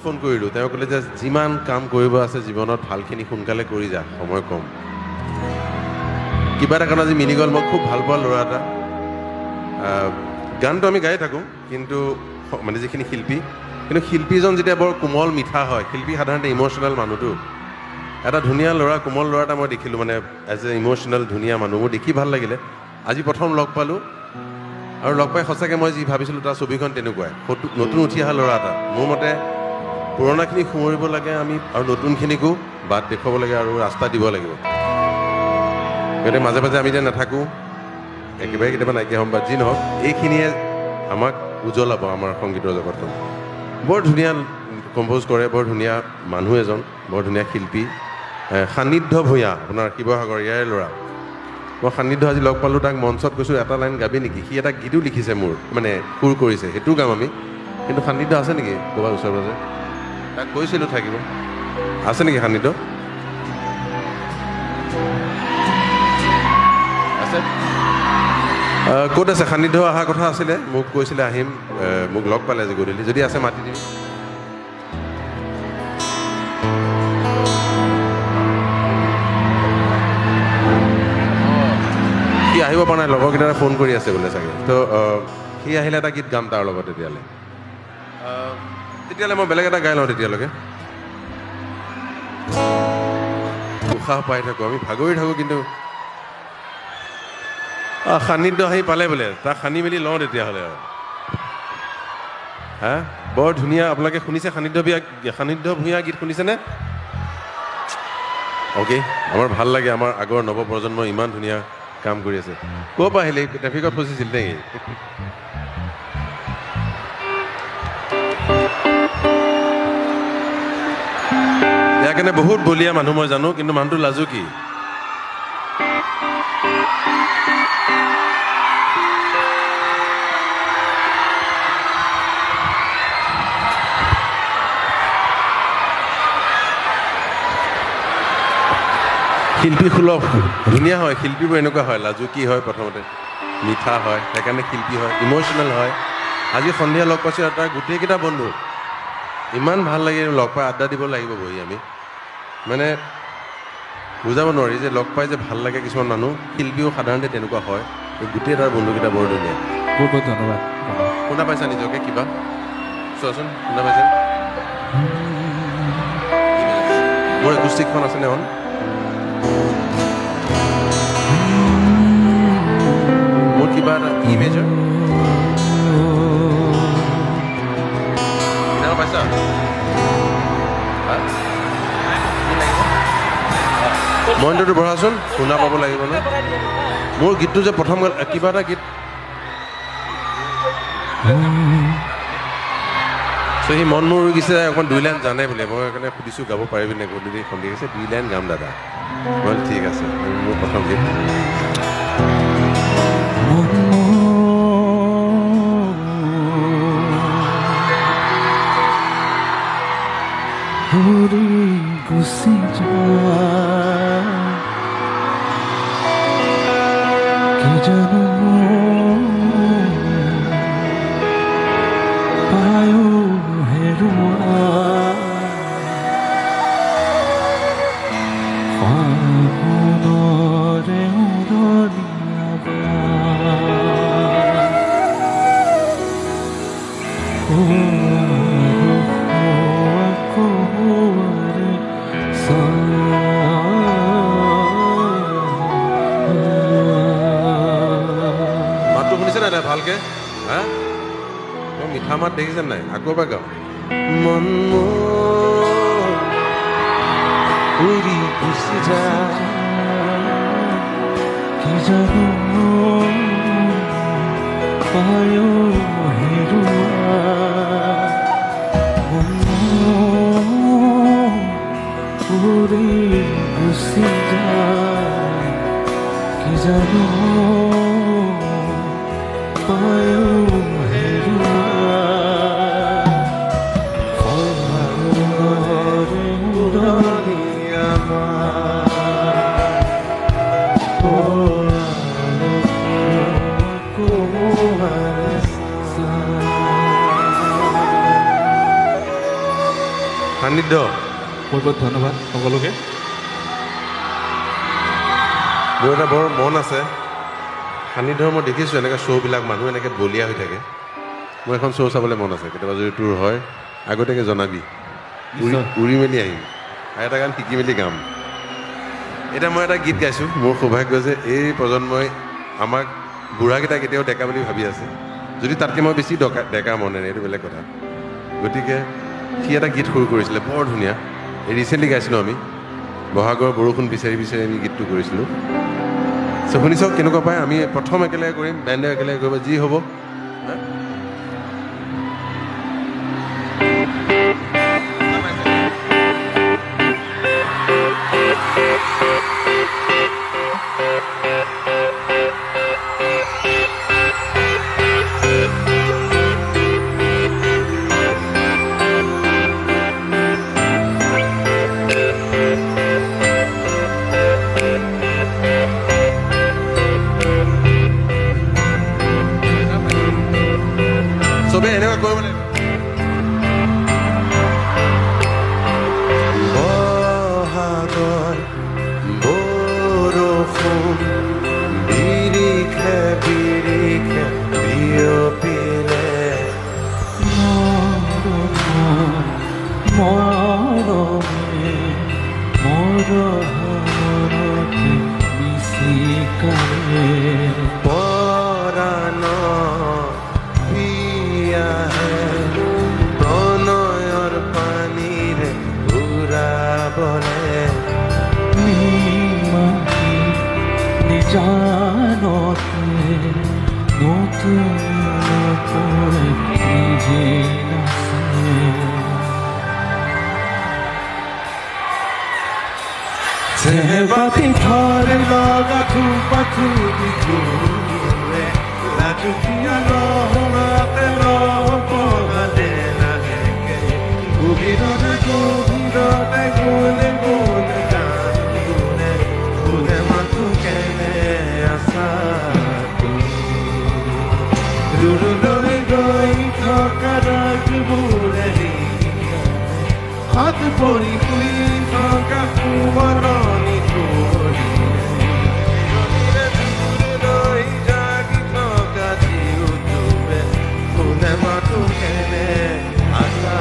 Phone কৰিলোঁ তেওঁ ক'লে যে যিমান কাম কৰিব আছে জীৱনত ভালখিনি সোনকালে কৰি যা সময় কম কিবা এটা কাৰণ আজি মিলি গ'ল মই খুব ভাল পোৱা ল'ৰা এটা গানটো আমি গাই থাকোঁ কিন্তু মানে যিখিনি শিল্পী কিন্তু শিল্পীজন যেতিয়া বৰ কোমল মিঠা হয় শিল্পী সাধাৰণতে ইম'চনেল মানুহটো এটা ধুনীয়া ল'ৰা কোমল ল'ৰা এটা মই দেখিলোঁ মানে এজ এ ইম'চনেল ধুনীয়া মানুহ মোৰ দেখি ভাল লাগিলে আজি প্ৰথম লগ পালোঁ আৰু লগ পাই সঁচাকৈ মই যি ভাবিছিলোঁ তাৰ ছবিখন তেনেকুৱাই নতুন উঠি অহা ল'ৰা এটা মোৰ মতে পুৰণাখিনি সোঁৱৰিব লাগে আমি আৰু নতুনখিনিকো বাট দেখুৱাব লাগে আৰু ৰাস্তা দিব লাগিব গতিকে মাজে মাজে আমি যে নাথাকোঁ একেবাৰে কেতিয়াবা নাইকিয়া হ'ম বা যি নহওক এইখিনিয়ে আমাক উজ্বলাব আমাৰ সংগীতৰ জগতখন বৰ ধুনীয়া কম্প'জ কৰে বৰ ধুনীয়া মানুহ এজন বৰ ধুনীয়া শিল্পী সান্নিধ্য ভূঞা আপোনাৰ শিৱসাগৰ ইয়াৰে ল'ৰা মই সান্নিধ্য আজি লগ পালোঁ তাক মঞ্চত কৈছোঁ এটা লাইন গাবি নেকি সি এটা গীতো লিখিছে মোৰ মানে সুৰ কৰিছে সেইটোও গাম আমি কিন্তু সান্নিধ্য আছে নেকি ক'ৰবাত ওচৰে পাজৰে তাক কৈছিলোঁ থাকিব আছে নেকি সান্নিধ্য আছে ক'ত আছে সান্নিধ্য অহা কথা আছিলে মোক কৈছিলে আহিম মোক লগ পালে আজি গধূলি যদি আছে মাতি দিম সি আহিব পৰা নাই লগৰকেইটাৰে ফোন কৰি আছে বোলে চাগে তো সি আহিলে এটা গীত গাম তাৰ লগত তেতিয়াহ'লে মই বেলেগ এটা গাই লওঁ তেতিয়ালৈকে উশাহ পাই থাকোঁ আমি ভাগৰি থাকোঁ কিন্তু সান্নিধ্য আহি পালে বোলে তাক সানি মেলি লওঁ তেতিয়াহ'লে আৰু হা বৰ ধুনীয়া আপোনালোকে শুনিছে সান্নিধ্য ভূঞা গীত শুনিছেনে অ'কে আমাৰ ভাল লাগে আমাৰ আগৰ নৱপ্ৰজন্মই ইমান ধুনীয়া কাম কৰি আছে ক'ৰ পৰা আহিলে ট্ৰেফিকত ফচিছিল নেকি ইয়াৰ কাৰণে বহুত বলীয়া মানুহ মই জানো কিন্তু মানুহটো লাজু কি শিল্পী সুলভ ধুনীয়া হয় শিল্পীবোৰ এনেকুৱা হয় লাজুকী হয় প্ৰথমতে মিঠা হয় সেইকাৰণে শিল্পী হয় ইম'চনেল হয় আজি সন্ধিয়া লগ পাইছোঁ আৰু তাৰ গোটেইকেইটা বন্ধু ইমান ভাল লাগে লগ পাই আড্ডা দিব লাগিব বহি আমি মানে বুজাব নোৱাৰি যে লগ পাই যে ভাল লাগে কিছুমান মানুহ শিল্পীও সাধাৰণতে তেনেকুৱা হয় গোটেই তাৰ বন্ধুকেইটা বৰ ধুনীয়া বহুত বহুত ধন্যবাদ শুনা পাইছা নিজকে কিবা চোৱাচোন শুনা পাইছে মোৰ একুষ্টিকখন আছেনে অন মোৰ কিবা এটা ইমেজৰ কিনা পাইছা মইণ্টটো বঢ়াচোন শুনা পাব লাগিব ন মোৰ গীতটো যে প্ৰথম কিবা এটা গীত চ' সি মন মোৰ গীছে অকণ 2 লাইন জানে বোলে মই সেইকাৰণে সুধিছোঁ গাব পাৰিবি নে গধূলি সন্ধিয়া গৈছে 2 লাইন গাম দাদা মই ঠিক আছে মোৰ প্ৰথম গীত গুচি কি জানো পায়ো হেৰুৱা ফাগুনৰে মাতটো শুনিছে নাই ভালকে হা মই মিঠা মাত দেখিছে নাই আকৌ এবাৰ গাওঁ মন উৰি গুচি যায় কি জানো পায়ো হেৰুৱা উৰি গুচি যায় কি জানো পায়ো হেৰুৱা ফাগুনৰে উৰণি আমাৰ সান্নিধ্য বহুত বহুত ধন্যবাদ সকলোকে মোৰ এটা বৰ মন আছে সান্নিধ্যৰ মই দেখিছোঁ এনেকৈ শ্ব'বিলাক মানুহ এনেকৈ বলীয়া হৈ থাকে মোৰ এখন শ্ব' চাবলৈ মন আছে কেতিয়াবা যদি তোৰ হয় আগতীয়াকৈ জনাবি উৰি মেলি আহিম আৰু এটা গান শিকি মেলি গাম এতিয়া মই এটা গীত গাইছোঁ মোৰ সৌভাগ্য যে এই প্ৰজন্মই আমাক বুঢ়াকেইটা কেতিয়াও ডেকা বুলি ভাবি আছে যদি তাতকৈ মই বেছি ডেকা মনেৰে এইটো বেলেগ কথা গতিকে সি এটা গীত সুৰ কৰিছিলে বৰ ধুনীয়া এই ৰিচেণ্টলি গাইছিলোঁ আমি বহাগৰ বৰষুণ বিচাৰি বিচাৰি আমি গীতটো কৰিছিলোঁ চ' শুনি চাওক কেনেকুৱা পায় আমি প্ৰথম একেলগে কৰিম বেণ্ডে একেলগে কৰিব যি হ'ব চবে এনেকুৱা কৰিব লাগিব বহাগৰ বৰষুণ বিৰিখে বিৰিখে বিয়পিলে মৰমে মৰমতে বিচিকাৰে পৰাণ প্ৰণয়ৰ পানীৰে ঘূৰাবলে নিমাতি নিজানতে নতুন নিজে নাচে চেহেবাতি ধৰে লগাঠু পাঠু বিধুৰে লাজুকীয়া নহমাতে নহপহালে নাহেকে গভীৰতে গভীৰতে গ'লে গ'লে গান গুণে গুণে মাথো কেনে আছা দূৰলৈ গৈ থকা ৰাগবোৰে হাত পৰি শুই থকা সুৱৰণি কৰি দূৰলৈ জাগি থকা জিউটোৱে কোনে মাথো কেনে আছা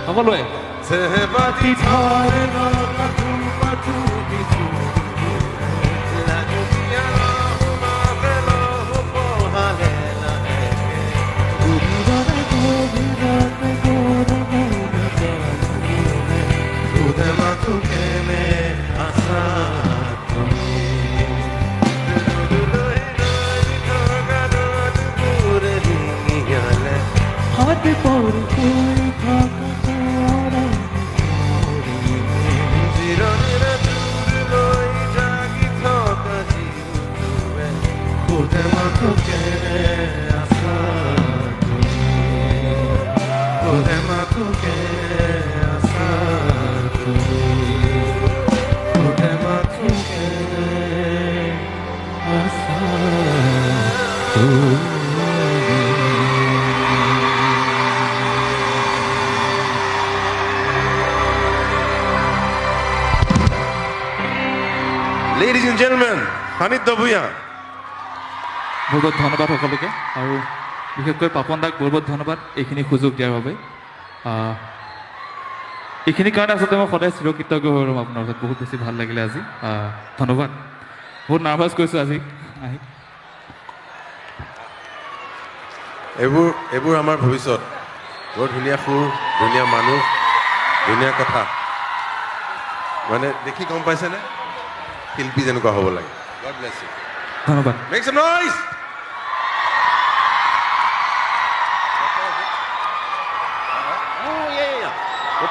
সকলোৱে চেহেবাতি ধৰে লগাঠু পাঠু বিধুৰে লাজুকীয়া নহমাতে নহপহালে নাহেকে গভীৰতে গভীৰতে গৌৰৱ কোনে মাথো কেনে আছা তুমি দূৰলৈ গৈ থকা ৰাগবোৰে ডিঙিয়ালে হাত পৰি শুই থকা জিৰণিৰে দূৰলৈ কোনে মাথোকে আশা Ladies and gentlemen, Hanit Dabuya. বহুত বহুত ধন্যবাদ সকলোকে আৰু বিশেষকৈ পাপন দাক বহুত বহুত ধন্যবাদ এইখিনি সুযোগ দিয়াৰ বাবে এইখিনি কাৰণে আচলতে মই সদায় চিৰকৃতজ্ঞ হৈ ৰ'ম আপোনাৰ ওচৰত বহুত বেছি ভাল লাগিলে আজি ধন্যবাদ বহুত নাৰ্ভাছ কৰিছোঁ আজি আহি এইবোৰ আমাৰ ভৱিষ্যত বৰ ধুনীয়া সুৰ ধুনীয়া মানুহ ধুনীয়া কথা মানে দেখি গম পাইছেনে শিল্পী যেনেকুৱা হ'ব লাগে God bless you. ধন্যবাদ Make some noise!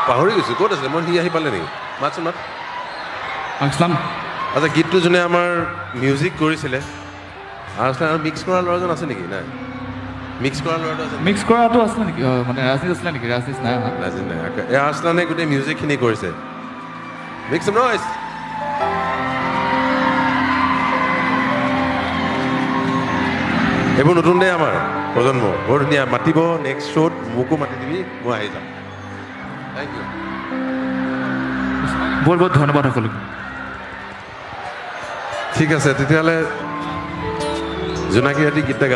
পাহৰি গৈছোঁ ক'ত আছিলে মই সি আহি পালে নেকি মাতচোন মাত আছলাম আচ্ছা গীতটো যোনে আমাৰ মিউজিক কৰিছিলে আৰু মিক্স কৰা ল'ৰাজন আছে নেকি নাই মিক্স কৰা ল'ৰাটো আছে মিক্স কৰাটো আছিলে নেকি মানে ৰাজনীত আছিলে নেকি ৰাজনীত নাই অহা নাজিন নাই এই আছলানে গোটেই মিউজিকখিনি কৰিছে Make some noise! এইবোৰ নতুন দেই আমাৰ প্ৰজন্ম বৰ ধুনীয়া মাতিব নেক্সট শ্ব'ত মোকো মাতি দিবি মই আহি যাম থেংক ইউ বহুত বহুত ধন্যবাদ সকলোকে ঠিক আছে তেতিয়াহ'লে জোনাকী ৰাতি গীত এটা